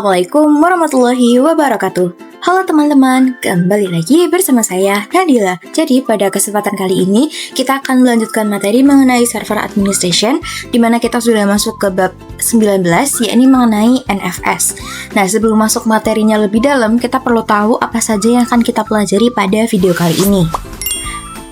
Assalamualaikum warahmatullahi wabarakatuh. Halo teman-teman, kembali lagi bersama saya Nadila. Jadi pada kesempatan kali ini kita akan melanjutkan materi mengenai server administration, di mana kita sudah masuk ke bab 19, yakni mengenai NFS. Nah, sebelum masuk materinya lebih dalam, kita perlu tahu apa saja yang akan kita pelajari pada video kali ini.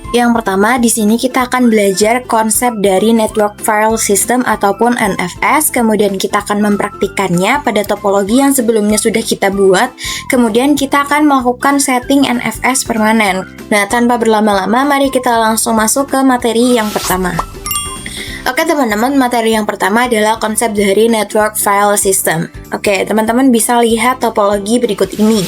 Yang pertama, di sini kita akan belajar konsep dari Network File System ataupun NFS, kemudian kita akan mempraktikannya pada topologi yang sebelumnya sudah kita buat, kemudian kita akan melakukan setting NFS permanen. Nah, tanpa berlama-lama, mari kita langsung masuk ke materi yang pertama. Oke teman-teman, materi yang pertama adalah konsep dari Network File System. Oke, teman-teman bisa lihat topologi berikut ini.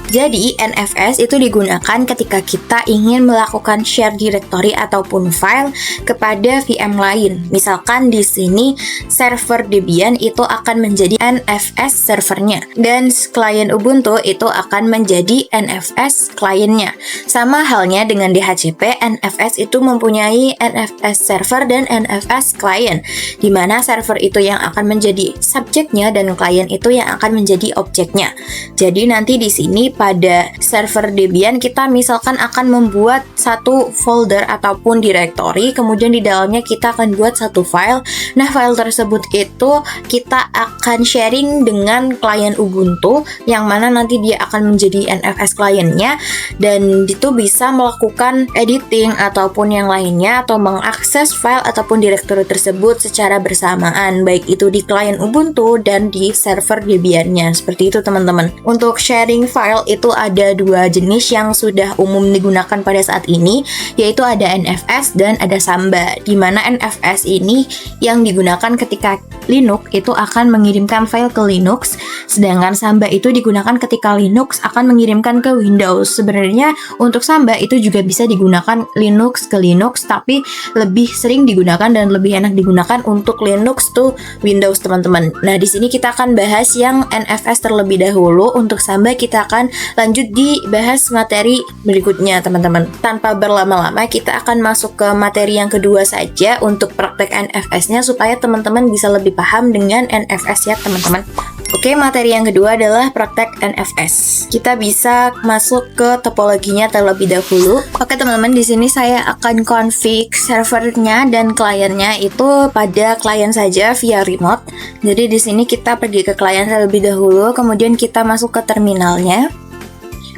Jadi, NFS itu digunakan ketika kita ingin melakukan share directory ataupun file kepada VM lain. Misalkan di sini server Debian itu akan menjadi NFS servernya, dan klien Ubuntu itu akan menjadi NFS kliennya. Sama halnya dengan DHCP, NFS itu mempunyai NFS server dan NFS klien, di mana server itu yang akan menjadi subjeknya dan klien itu yang akan menjadi objeknya. Jadi nanti di sini pada server Debian kita misalkan akan membuat satu folder ataupun directory, kemudian di dalamnya kita akan buat satu file. Nah, file tersebut itu kita akan sharing dengan klien Ubuntu, yang mana nanti dia akan menjadi NFS kliennya, dan itu bisa melakukan editing ataupun yang lainnya, atau mengakses file ataupun directory tersebut secara bersamaan, baik itu di klien Ubuntu dan di server Debiannya. Seperti itu teman-teman. Untuk sharing file itu ada dua jenis yang sudah umum digunakan pada saat ini, yaitu ada NFS dan ada Samba, di mana NFS ini yang digunakan ketika Linux itu akan mengirimkan file ke Linux, sedangkan Samba itu digunakan ketika Linux akan mengirimkan ke Windows. Sebenarnya untuk Samba itu juga bisa digunakan Linux ke Linux, tapi lebih sering digunakan dan lebih enak digunakan untuk Linux to Windows teman-teman. Nah, di sini kita akan bahas yang NFS terlebih dahulu. Untuk Samba kita akan lanjut dibahas materi berikutnya teman-teman. Tanpa berlama-lama, kita akan masuk ke materi yang kedua saja untuk praktek NFS-nya, supaya teman-teman bisa lebih paham dengan NFS ya teman-teman. Oke, materi yang kedua adalah praktek NFS. Kita bisa masuk ke topologinya terlebih dahulu. Oke teman-teman, di sini saya akan config servernya dan kliennya itu pada klien saja via remote. Jadi di sini kita pergi ke klien terlebih dahulu, kemudian kita masuk ke terminalnya.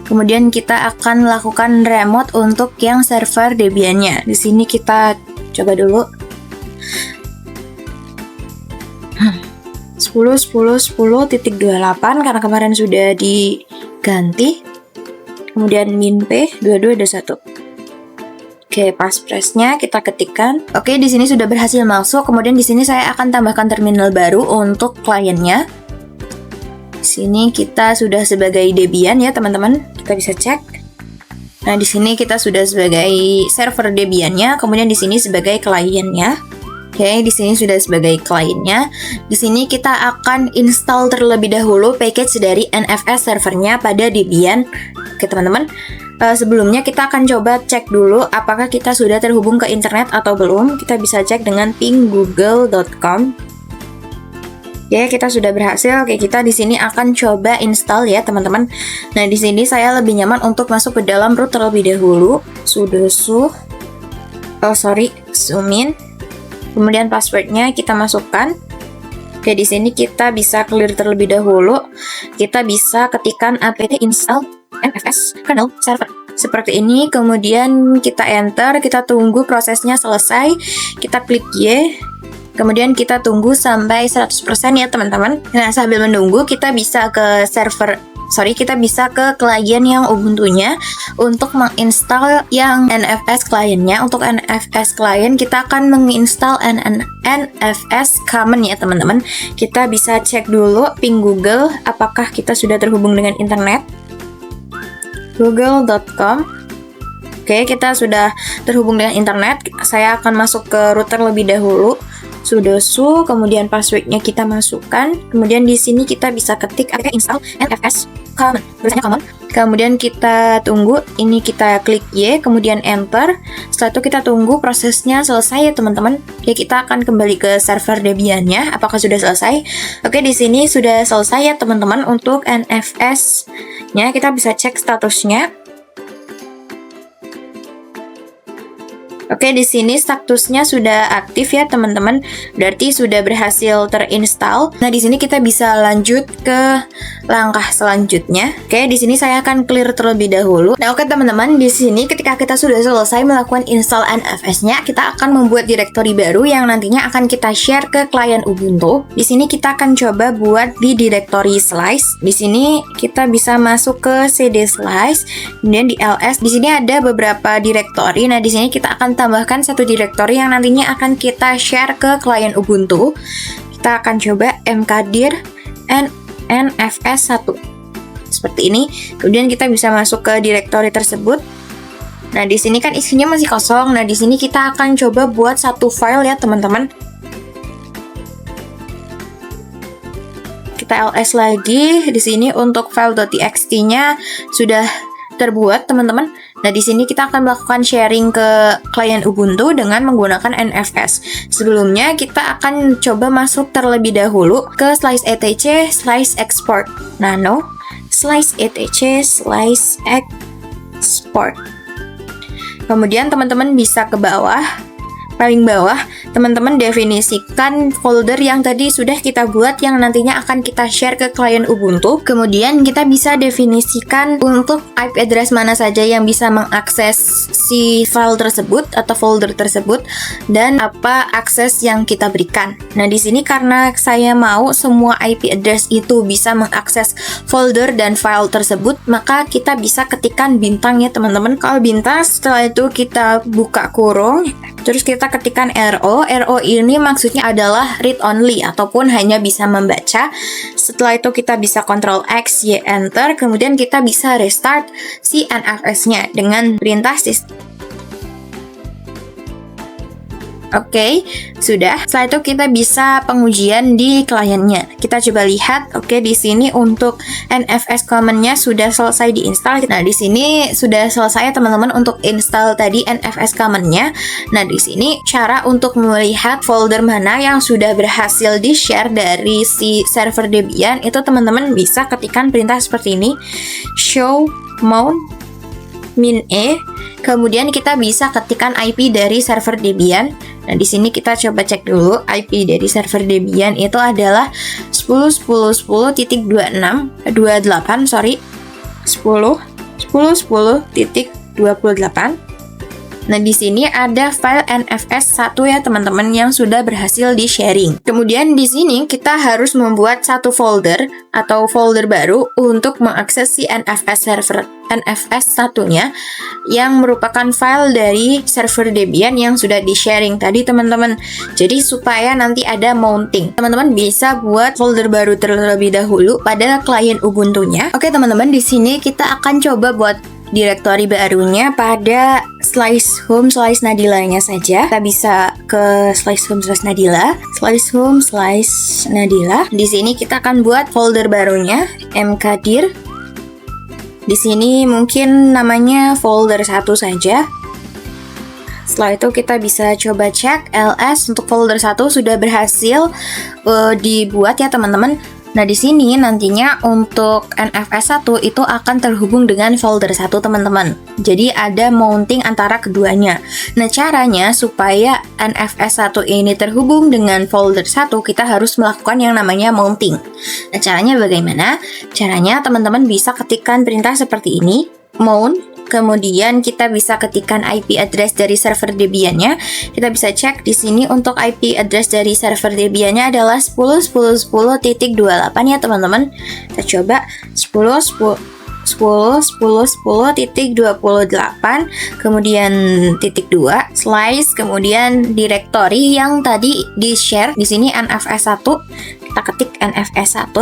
Kemudian kita akan melakukan remote untuk yang server Debiannya. Di sini kita coba dulu. 10.10.10.28 karena kemarin sudah diganti. Kemudian min-p 2221. Oke, passpressnya kita ketikkan. Oke, di sini sudah berhasil masuk. Kemudian di sini saya akan tambahkan terminal baru untuk kliennya. Di sini kita sudah sebagai Debian ya teman-teman. Kita bisa cek. Nah, di sini kita sudah sebagai server Debiannya, kemudian di sini sebagai kliennya. Oke, di sini sudah sebagai kliennya. Di sini kita akan install terlebih dahulu package dari NFS servernya pada Debian. Oke, teman-teman. Sebelumnya kita akan coba cek dulu apakah kita sudah terhubung ke internet atau belum. Kita bisa cek dengan ping google.com. Oke, kita sudah berhasil. Oke, kita di sini akan coba install ya, teman-teman. Nah, di sini saya lebih nyaman untuk masuk ke dalam root terlebih dahulu. sudo sumin. Kemudian passwordnya kita masukkan. Oke, di sini kita bisa clear terlebih dahulu. Kita bisa ketikkan apt install NFS kernel server seperti ini. Kemudian kita enter, kita tunggu prosesnya selesai. Kita klik Y. Kemudian kita tunggu sampai 100% ya teman-teman. Nah, sambil menunggu kita bisa ke kita bisa ke klien yang Ubuntu-nya untuk menginstal yang NFS kliennya. Untuk NFS klien kita akan menginstal NFS common ya teman-teman. Kita bisa cek dulu ping Google apakah kita sudah terhubung dengan internet. google.com. Oke, kita sudah terhubung dengan internet. Saya akan masuk ke router lebih dahulu. sudo kemudian passwordnya kita masukkan. Kemudian di sini kita bisa ketik apt install NFS common. Tulisannya common. Kemudian kita tunggu, ini kita klik Y, kemudian enter. Setelah itu kita tunggu prosesnya selesai ya teman-teman. Ya, kita akan kembali ke server Debian-nya. Apakah sudah selesai? Oke, di sini sudah selesai ya teman-teman untuk NFS-nya. Kita bisa cek statusnya. Oke, di sini statusnya sudah aktif ya teman-teman. Berarti sudah berhasil terinstall. Nah, di sini kita bisa lanjut ke langkah selanjutnya. Oke, di sini saya akan clear terlebih dahulu. Nah, oke teman-teman, di sini ketika kita sudah selesai melakukan install NFS-nya, kita akan membuat directory baru yang nantinya akan kita share ke klien Ubuntu. Di sini kita akan coba buat di directory slice. Di sini kita bisa masuk ke cd slice, kemudian di ls. Di sini ada beberapa directory. Nah, di sini kita akan tambahkan satu directory yang nantinya akan kita share ke klien Ubuntu. Kita akan coba mkdir nfs1 seperti ini. Kemudian kita bisa masuk ke directory tersebut. Nah, di sini kan isinya masih kosong. Nah, di sini kita akan coba buat satu file ya teman-teman. Kita ls lagi. Di sini untuk file .txt-nya sudah terbuat teman-teman. Nah, di sini kita akan melakukan sharing ke klien Ubuntu dengan menggunakan NFS. Sebelumnya kita akan coba masuk terlebih dahulu ke slice etc slice export nano slice etc slice export. Kemudian teman-teman bisa ke bawah. Paling bawah, teman-teman definisikan folder yang tadi sudah kita buat yang nantinya akan kita share ke klien Ubuntu. Kemudian kita bisa definisikan untuk IP address mana saja yang bisa mengakses si file tersebut atau folder tersebut dan apa akses yang kita berikan. Nah, di sini karena saya mau semua IP address itu bisa mengakses folder dan file tersebut, maka kita bisa ketikkan bintang ya teman-teman. Kalau bintang, setelah itu kita buka kurung, terus kita ketikkan RO. RO ini maksudnya adalah read only ataupun hanya bisa membaca. Setelah itu kita bisa Ctrl X, Y, Enter. Kemudian kita bisa restart si NFS-nya dengan perintah system. Oke, sudah. Setelah itu kita bisa pengujian di kliennya. Kita coba lihat. Oke, di sini untuk NFS command-nya sudah selesai diinstal. Nah, di sini sudah selesai teman-teman untuk install tadi NFS command-nya. Nah, di sini cara untuk melihat folder mana yang sudah berhasil di-share dari si server Debian itu teman-teman bisa ketikkan perintah seperti ini. Show mount min e. Kemudian kita bisa ketikkan IP dari server Debian. Nah, di sini kita coba cek dulu IP dari server Debian itu adalah 10.10.2.6.10.10.10.28. Nah, di sini ada file NFS1 ya teman-teman yang sudah berhasil di-sharing. Kemudian di sini kita harus membuat satu folder atau folder baru untuk mengakses si NFS1-nya yang merupakan file dari server Debian yang sudah di-sharing tadi teman-teman. Jadi supaya nanti ada mounting, teman-teman bisa buat folder baru terlebih dahulu pada klien Ubuntu-nya. Oke teman-teman, di sini kita akan coba buat directory barunya pada slice home slice nadilanya saja. Kita bisa ke slice home slice nadila, slice home slice nadila. Di sini kita akan buat folder barunya mkdir. Di sini mungkin namanya folder 1 saja. Setelah itu kita bisa coba cek ls untuk folder 1 sudah berhasil dibuat ya teman-teman. Nah, di sini nantinya untuk NFS1 itu akan terhubung dengan folder 1 teman-teman. Jadi ada mounting antara keduanya. Nah, caranya supaya NFS1 ini terhubung dengan folder 1, kita harus melakukan yang namanya mounting. Nah, caranya bagaimana? Caranya teman-teman bisa ketikkan perintah seperti ini, mount. Kemudian kita bisa ketikkan IP address dari server Debian-nya. Kita bisa cek di sini untuk IP address dari server Debian-nya adalah 10.10.10.28 ya teman-teman. Kita coba 10.10.10.10.28, kemudian titik 2 slice, kemudian directory yang tadi di-share di sini NFS1. Kita ketik NFS1,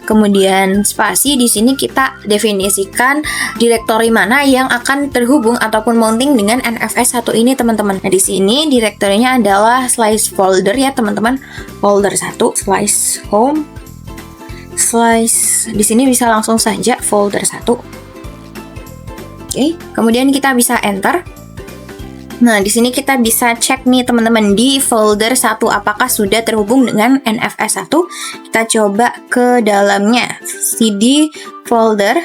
kemudian spasi. Di sini kita definisikan directory mana yang akan terhubung ataupun mounting dengan NFS1 ini teman-teman. Nah, di sini directory-nya adalah slice folder ya teman-teman. Folder 1 slice home slice. Di sini bisa langsung saja folder 1. Oke, kemudian kita bisa enter. Nah, di sini kita bisa cek nih teman-teman di folder 1 apakah sudah terhubung dengan NFS 1. Kita coba ke dalamnya, cd folder.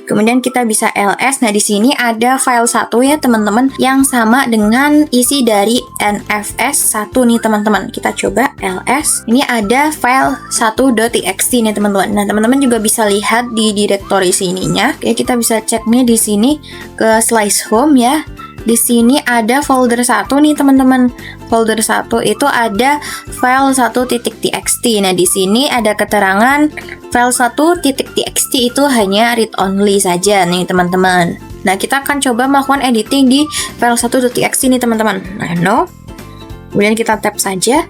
Kemudian kita bisa ls. Nah, di sini ada file 1 ya teman-teman yang sama dengan isi dari NFS 1 nih teman-teman. Kita coba ls. Ini ada file 1.txt nih teman-teman. Nah, teman-teman juga bisa lihat di directory sininya. Oke, kita bisa cek nih di sini ke slice home ya. Di sini ada folder 1 nih teman-teman. Folder 1 itu ada file 1.txt. Nah, di sini ada keterangan file 1.txt itu hanya read only saja nih teman-teman. Nah, kita akan coba melakukan editing di file 1.txt nih teman-teman. Nah, no. Kemudian kita tap saja.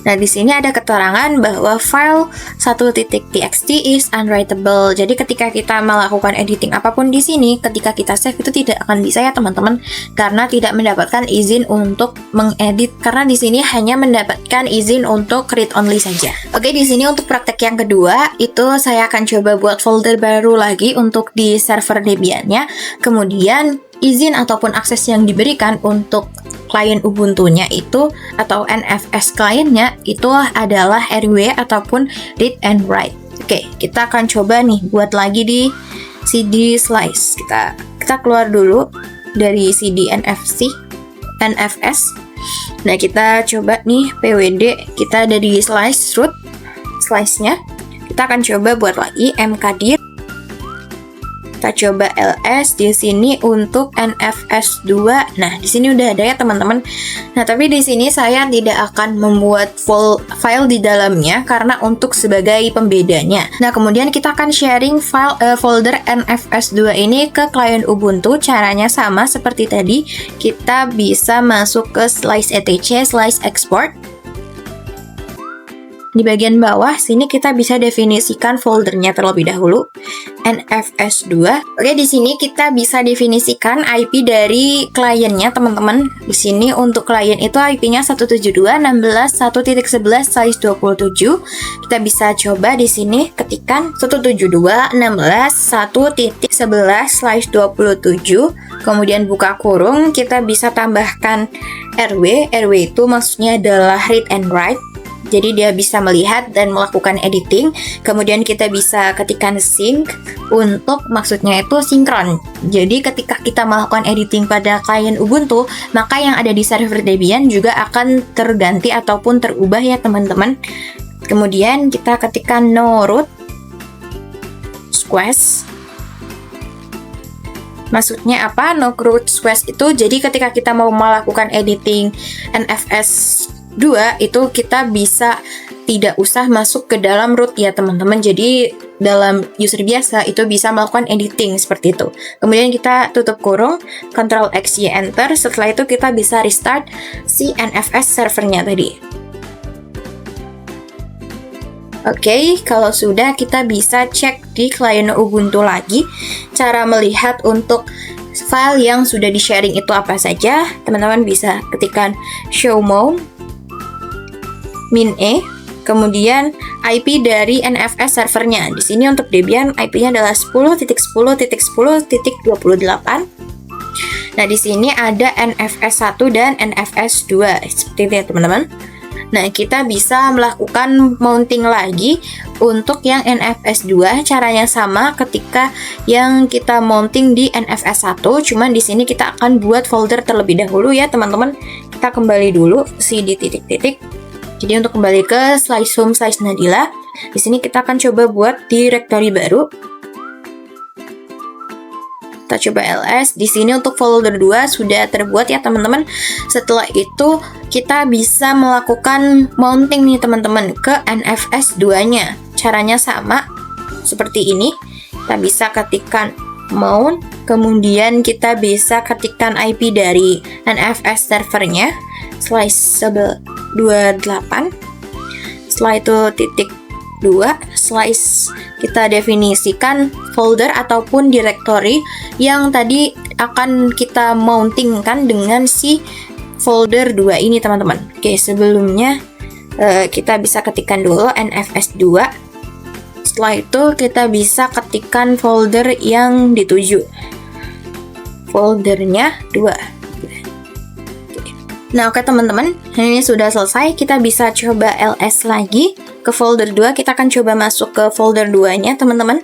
Nah, di sini ada keterangan bahwa file 1.txt is unwritable. Jadi ketika kita melakukan editing apapun di sini, ketika kita save itu tidak akan bisa ya teman-teman, karena tidak mendapatkan izin untuk mengedit. Karena di sini hanya mendapatkan izin untuk read only saja. Oke, di sini untuk praktek yang kedua itu saya akan coba buat folder baru lagi untuk di server Debian-nya. Kemudian izin ataupun akses yang diberikan untuk klien Ubuntu-nya itu atau NFS kliennya itu adalah RW ataupun read and write. Oke, kita akan coba nih buat lagi di CD slice. Kita keluar dulu dari CD NFS. Nah, kita coba nih pwd, kita ada di slice root, slice-nya. Kita akan coba buat lagi mkdir. Kita coba ls di sini untuk NFS 2. Nah, di sini udah ada ya teman-teman. Nah, tapi di sini saya tidak akan membuat file di dalamnya karena untuk sebagai pembedanya. Nah, kemudian kita akan sharing folder NFS 2 ini ke klien Ubuntu. Caranya sama seperti tadi. Kita bisa masuk ke slice etc, slice export. Di bagian bawah sini kita bisa definisikan foldernya terlebih dahulu, NFS2. Oke, di sini kita bisa definisikan IP dari kliennya teman-teman. Di sini untuk klien itu IP-nya 172.16.1.11 size 27. Kita bisa coba di sini ketikkan 172.16.1.11 size 27. Kemudian buka kurung, kita bisa tambahkan RW. RW itu maksudnya adalah read and write. Jadi dia bisa melihat dan melakukan editing. Kemudian kita bisa ketikkan sync untuk maksudnya itu sinkron. Jadi ketika kita melakukan editing pada klien Ubuntu, maka yang ada di server Debian juga akan terganti ataupun terubah ya teman-teman. Kemudian kita ketikkan no root squash. Maksudnya apa? No root squash itu jadi ketika kita mau melakukan editing NFS 2 itu kita bisa tidak usah masuk ke dalam root ya teman-teman. Jadi dalam user biasa itu bisa melakukan editing seperti itu. Kemudian kita tutup kurung, Ctrl X Y enter. Setelah itu kita bisa restart si NFS servernya tadi. Oke, kalau sudah kita bisa cek di klien Ubuntu lagi. Cara melihat untuk file yang sudah di-sharing itu apa saja, teman-teman bisa ketikkan show more -e, kemudian IP dari NFS servernya. Di sini untuk Debian IP-nya adalah 10.10.10.28. Nah, di sini ada NFS 1 dan NFS 2 seperti itu ya teman-teman. Nah, kita bisa melakukan mounting lagi untuk yang NFS 2. Caranya sama ketika yang kita mounting di NFS 1, cuman di sini kita akan buat folder terlebih dahulu ya teman-teman. Kita kembali dulu cd titik-titik. Jadi untuk kembali ke slice home slice Nadila, di sini kita akan coba buat directory baru. Kita coba ls. Di sini untuk folder 2 sudah terbuat ya teman-teman. Setelah itu kita bisa melakukan mounting nih teman-teman ke NFS 2-nya. Caranya sama seperti ini. Kita bisa ketikkan mount, kemudian kita bisa ketikkan IP dari NFS servernya slice 28. Setelah itu titik 2 slice, kita definisikan folder ataupun directory yang tadi akan kita mountingkan dengan si folder 2 ini teman-teman. Oke, sebelumnya kita bisa ketikkan dulu NFS 2. Setelah itu kita bisa ketikkan folder yang dituju. foldernya 2. Nah, oke teman-teman, ini sudah selesai. Kita bisa coba ls lagi ke folder 2. Kita akan coba masuk ke folder 2-nya, teman-teman.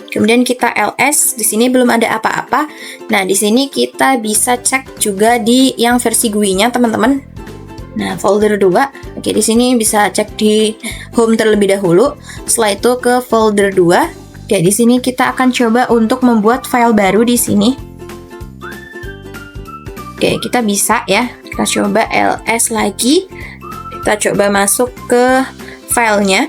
Kemudian kita ls, di sini belum ada apa-apa. Nah, di sini kita bisa cek juga di yang versi GUI-nya, teman-teman. Nah, folder 2. Oke, di sini bisa cek di home terlebih dahulu. Setelah itu ke folder 2. Oke, di sini kita akan coba untuk membuat file baru di sini. Oke, kita bisa ya. Kita coba ls lagi. Kita coba masuk ke filenya.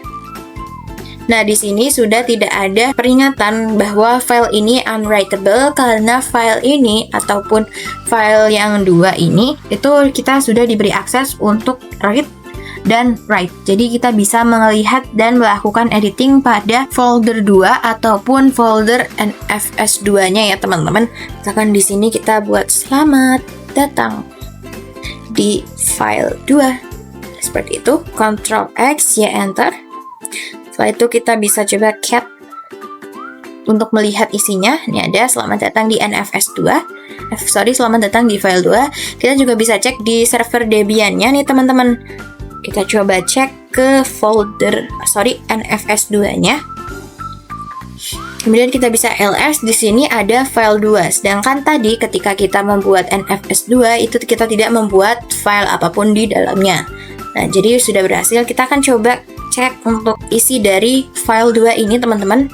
Nah, di sini sudah tidak ada peringatan bahwa file ini unwritable karena file ini ataupun file yang 2 ini itu kita sudah diberi akses untuk read dan write. Jadi kita bisa melihat dan melakukan editing pada folder 2 ataupun folder NFS2-nya ya, teman-teman. Misalkan di sini kita buat selamat datang di file 2. Seperti itu. Ctrl X, Y enter. Setelah itu kita bisa coba cat untuk melihat isinya. Ini ada selamat datang di NFS2. Selamat datang di file 2. Kita juga bisa cek di server Debian-nya nih, teman-teman. Kita coba cek ke folder NFS2-nya. Kemudian kita bisa ls, di sini ada file 2. Sedangkan tadi ketika kita membuat NFS2 itu kita tidak membuat file apapun di dalamnya. Nah, jadi sudah berhasil. Kita akan coba cek untuk isi dari file 2 ini, teman-teman.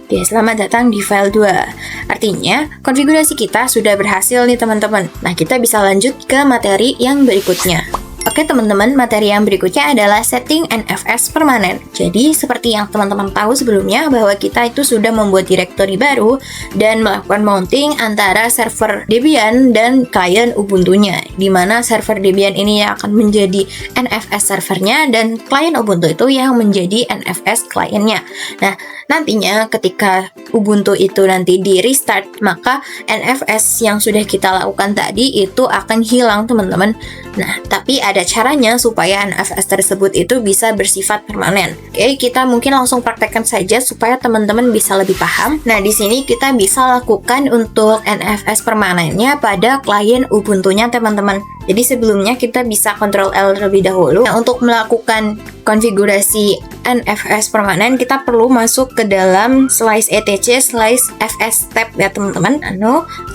Oke, selamat datang di file 2. Artinya, konfigurasi kita sudah berhasil nih, teman-teman. Nah, kita bisa lanjut ke materi yang berikutnya. Oke teman-teman, materi yang berikutnya adalah setting NFS permanen. Jadi seperti yang teman-teman tahu sebelumnya bahwa kita itu sudah membuat directory baru dan melakukan mounting antara server Debian dan klien Ubuntu-nya, di mana server Debian ini yang akan menjadi NFS servernya dan klien Ubuntu itu yang menjadi NFS kliennya. Nah, nantinya ketika Ubuntu itu nanti di restart, maka NFS yang sudah kita lakukan tadi itu akan hilang, teman-teman. Nah, tapi ada caranya supaya NFS tersebut itu bisa bersifat permanen. Oke, kita mungkin langsung praktekkan saja supaya teman-teman bisa lebih paham. Nah, di sini kita bisa lakukan untuk NFS permanennya pada klien Ubuntu-nya, teman-teman. Jadi sebelumnya kita bisa Ctrl L terlebih dahulu. Nah, untuk melakukan konfigurasi NFS permanen, kita perlu masuk ke dalam slice etc slice fs tab ya, teman-teman.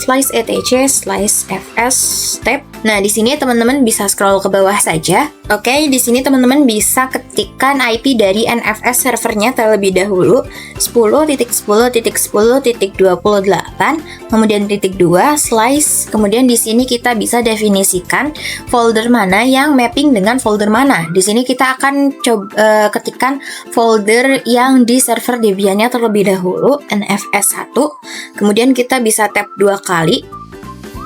Slice etc slice fs tab. Nah, di sini teman-teman bisa scroll ke bawah saja. Oke, di sini teman-teman bisa ketikkan IP dari NFS servernya terlebih dahulu 10.10.10.28, kemudian .2 slice. Kemudian di sini kita bisa definisikan folder mana yang mapping dengan folder mana. Di sini kita akan coba ketikkan folder yang di server Debian-nya terlebih dahulu, NFS1. Kemudian kita bisa tab 2 kali.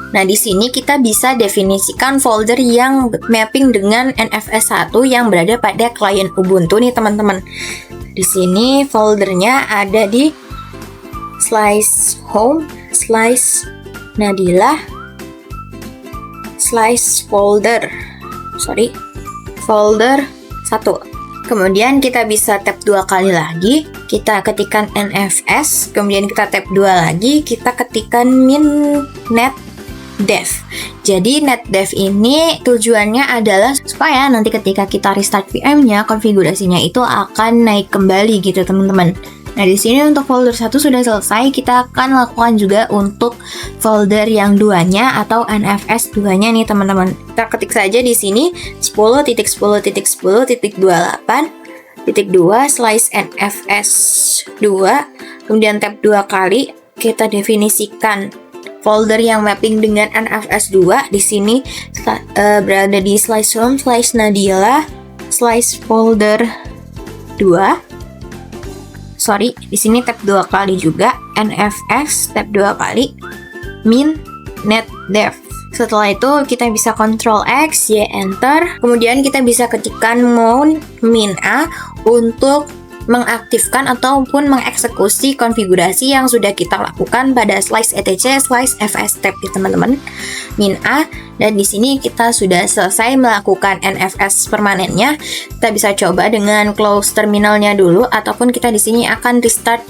Nah, di sini kita bisa definisikan folder yang mapping dengan NFS1 yang berada pada klien Ubuntu nih, teman-teman. Di sini foldernya ada di slice home, slice Nadila, slice folder 1. Kemudian kita bisa tab 2 kali lagi, kita ketikkan NFS, kemudian kita tab 2 lagi, kita ketikkan netdev. Jadi netdev ini tujuannya adalah supaya nanti ketika kita restart VM-nya, konfigurasinya itu akan naik kembali gitu, teman-teman. Nah, di sini untuk folder 1 sudah selesai. Kita akan lakukan juga untuk folder yang 2-nya atau NFS 2-nya nih, teman-teman. Kita ketik saja di sini 10.10.10.28.2 slice NFS 2, kemudian tab 2 kali, kita definisikan folder yang mapping dengan NFS 2. Di sini berada di slice home, slice Nadila, slice folder 2. Di sini tab 2 kali juga, NFS tab 2 kali, netdev. Setelah itu kita bisa Ctrl X, Y enter. Kemudian kita bisa ketikkan mount -a untuk mengaktifkan ataupun mengeksekusi konfigurasi yang sudah kita lakukan pada slice etc slice fs tab ya, teman-teman. -a, dan di sini kita sudah selesai melakukan NFS permanennya. Kita bisa coba dengan close terminalnya dulu, ataupun kita di sini akan restart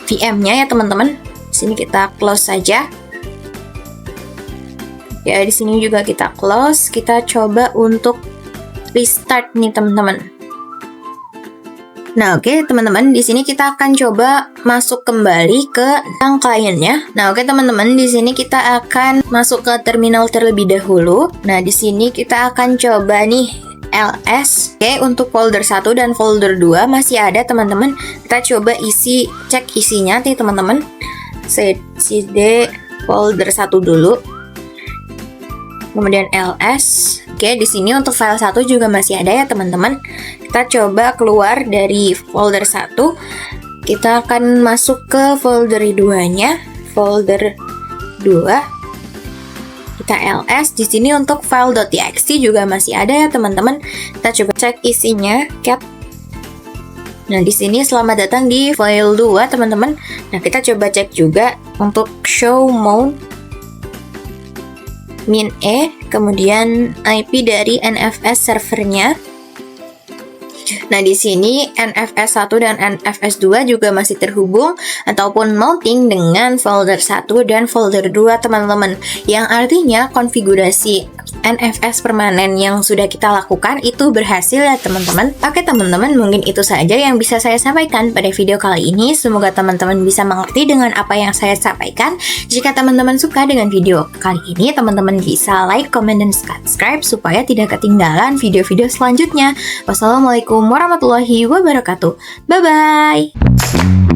VM-nya ya, teman-teman. Di sini kita close saja. Ya, di sini juga kita close. Kita coba untuk restart nih teman-teman. Nah, oke teman-teman, di sini kita akan coba masuk kembali ke yang kliennya. Nah, oke teman-teman, di sini kita akan masuk ke terminal terlebih dahulu. Nah, di sini kita akan coba nih ls. Oke, untuk folder 1 dan folder 2 masih ada teman-teman. Kita coba cek isinya nih teman-teman. cd folder 1 dulu. Kemudian ls. Oke, di sini untuk file 1 juga masih ada ya teman-teman. Kita coba keluar dari folder 1. Kita akan masuk ke folder 2-nya. Folder 2. Kita ls. Di sini untuk file.txt juga masih ada ya teman-teman. Kita coba cek isinya, cat. Nah, di sini selamat datang di file 2 teman-teman. Nah, kita coba cek juga untuk show mount min kemudian IP dari NFS servernya. Nah, di sini NFS 1 dan NFS 2 juga masih terhubung ataupun mounting dengan folder 1 dan folder 2 teman-teman. Yang artinya konfigurasi NFS permanen yang sudah kita lakukan itu berhasil ya teman-teman. Oke teman-teman, mungkin itu saja yang bisa saya sampaikan pada video kali ini. Semoga teman-teman bisa mengerti dengan apa yang saya sampaikan. Jika teman-teman suka dengan video kali ini, teman-teman bisa like, comment, dan subscribe supaya tidak ketinggalan video-video selanjutnya. Wassalamualaikum warahmatullahi wabarakatuh. Bye-bye.